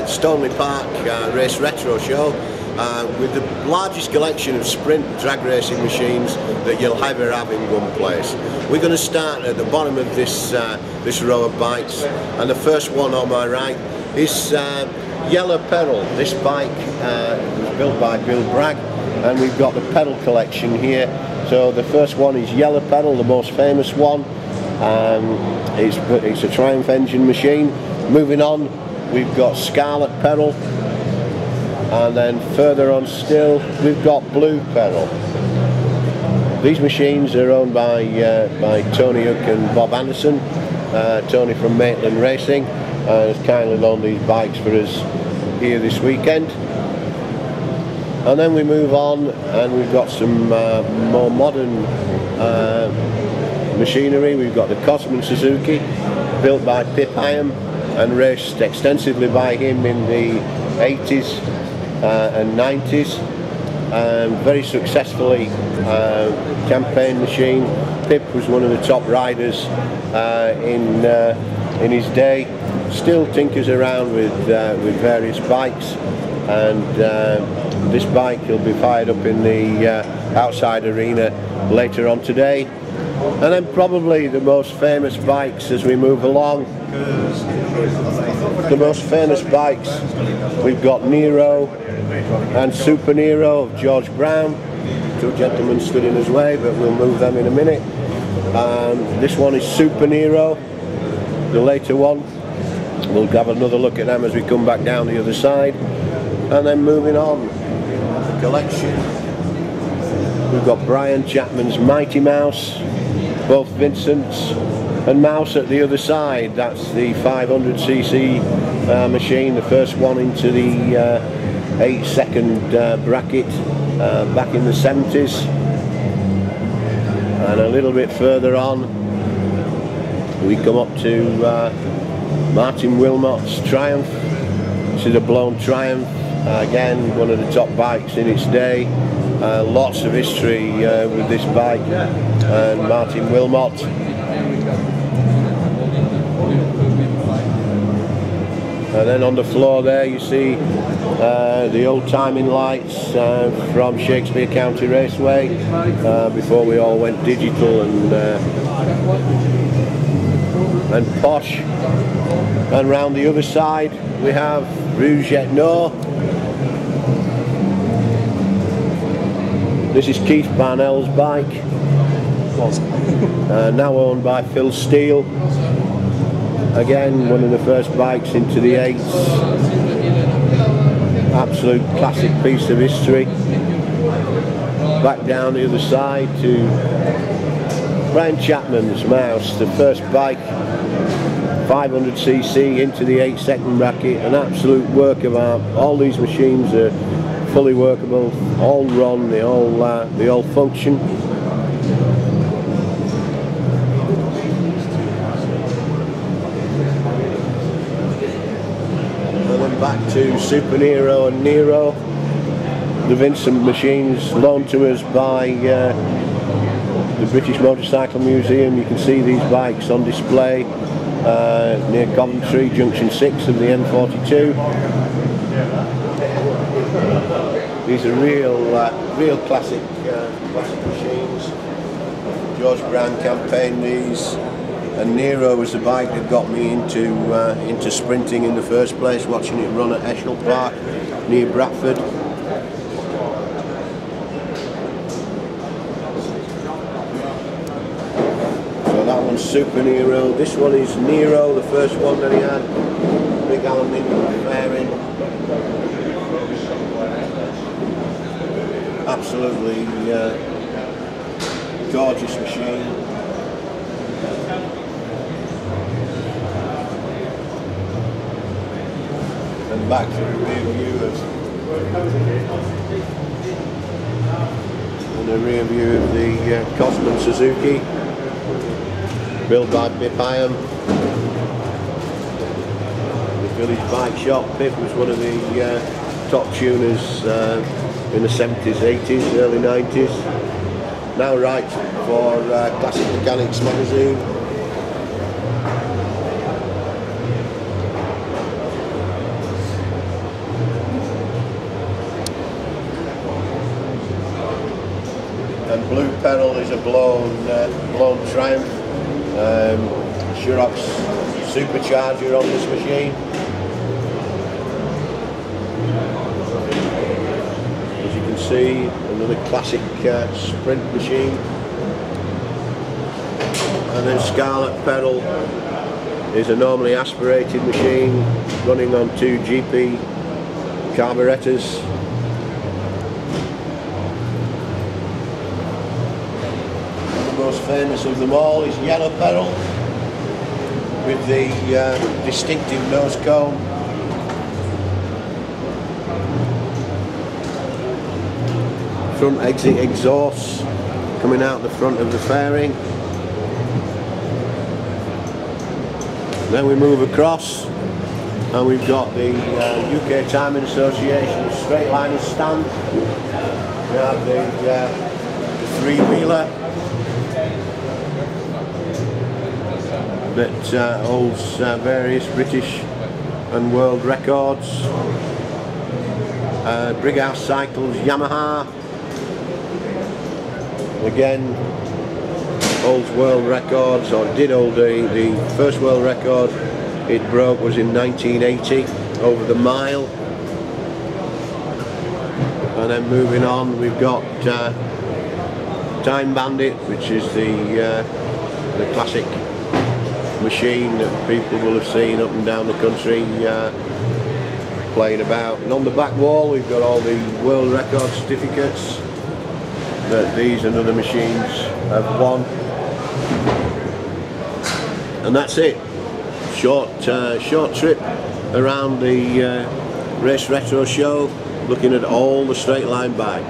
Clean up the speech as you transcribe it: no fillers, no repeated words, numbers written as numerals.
Stoneleigh Park Race Retro Show with the largest collection of sprint drag racing machines that you'll ever have in one place. We're going to start at the bottom of this row of bikes, and the first one on my right is Yellow Pedal. This bike was built by Bill Bragg, and we've got the pedal collection here. So the first one is Yellow Pedal, the most famous one. It's a Triumph engine machine. Moving on, we've got Scarlet Pedal, and then further on still we've got Blue Pedal. These machines are owned by Tony Hook and Bob Anderson. Tony from Maitland Racing has kindly loaned these bikes for us here this weekend. And then we move on, and we've got some more modern machinery. We've got the Cosman Suzuki, built by Pip Hyam and raced extensively by him in the 80s and 90s. Very successfully campaign machine. Pip was one of the top riders in his day. Still tinkers around with various bikes, and this bike will be fired up in the outside arena later on today. And then probably the most famous bikes as we move along. The most famous bikes, we've got Nero and Super Nero of George Brown. Two gentlemen stood in his way, but we'll move them in a minute. This one is Super Nero, the later one. We'll have another look at them as we come back down the other side. And then moving on, the collection, we've got Brian Chapman's Mighty Mouse, both Vincent's and Mouse at the other side. That's the 500cc machine, the first one into the 8-second bracket back in the 70s. And a little bit further on we come up to Martin Wilmot's Triumph. This is a blown Triumph, again one of the top bikes in its day. Lots of history with this bike and Martin Wilmot. And then on the floor there you see the old timing lights from Shakespeare County Raceway before we all went digital and posh. And round the other side we have Rouge et Noir. This is Keith Parnell's bike, now owned by Phil Steele. Again, one of the first bikes into the 8s. Absolute classic piece of history. Back down the other side to Brian Chapman's Mouse, the first bike, 500cc into the 8-second bracket. An absolute work of art. All these machines are fully workable, all run, they all function. And then back to Super Nero and Nero, the Vincent machines loaned to us by the British Motorcycle Museum. You can see these bikes on display near Coventry, Junction 6 of the M42. These are real classic machines. George Brown campaigned these, and Nero was the bike that got me into sprinting in the first place, watching it run at Eschol Park near Bradford. So that one's Super Nero. This one is Nero, the first one that he had. Big aluminium fairing. Absolutely gorgeous machine. And back to the rear view of the Cosman Suzuki, built by Pip Hyam. The village bike shop. Pip was one of the top tuners in the 70s, 80s, early 90s. Now writes for Classic Mechanics magazine. blue pedal is a blown Triumph. Shurox supercharger on this machine. As you can see, another classic sprint machine. And then Scarlet pedal is a normally aspirated machine running on 2 GP carburetors. The most famous of them all is Yellow pedal with the distinctive nose cone. Front exit exhausts coming out the front of the fairing. Then we move across and we've got the UK Timing Association straight line stand. We have the three-wheeler that holds various British and world records. Brighouse Cycles Yamaha, again holds world records, or did hold the first world record it broke was in 1980 over the mile. And then moving on, we've got Time Bandit, which is the classic machine that people will have seen up and down the country playing about. And on the back wall we've got all the world record certificates that these and other machines have won. And that's it. Short trip around the Race Retro show, looking at all the straight line bikes.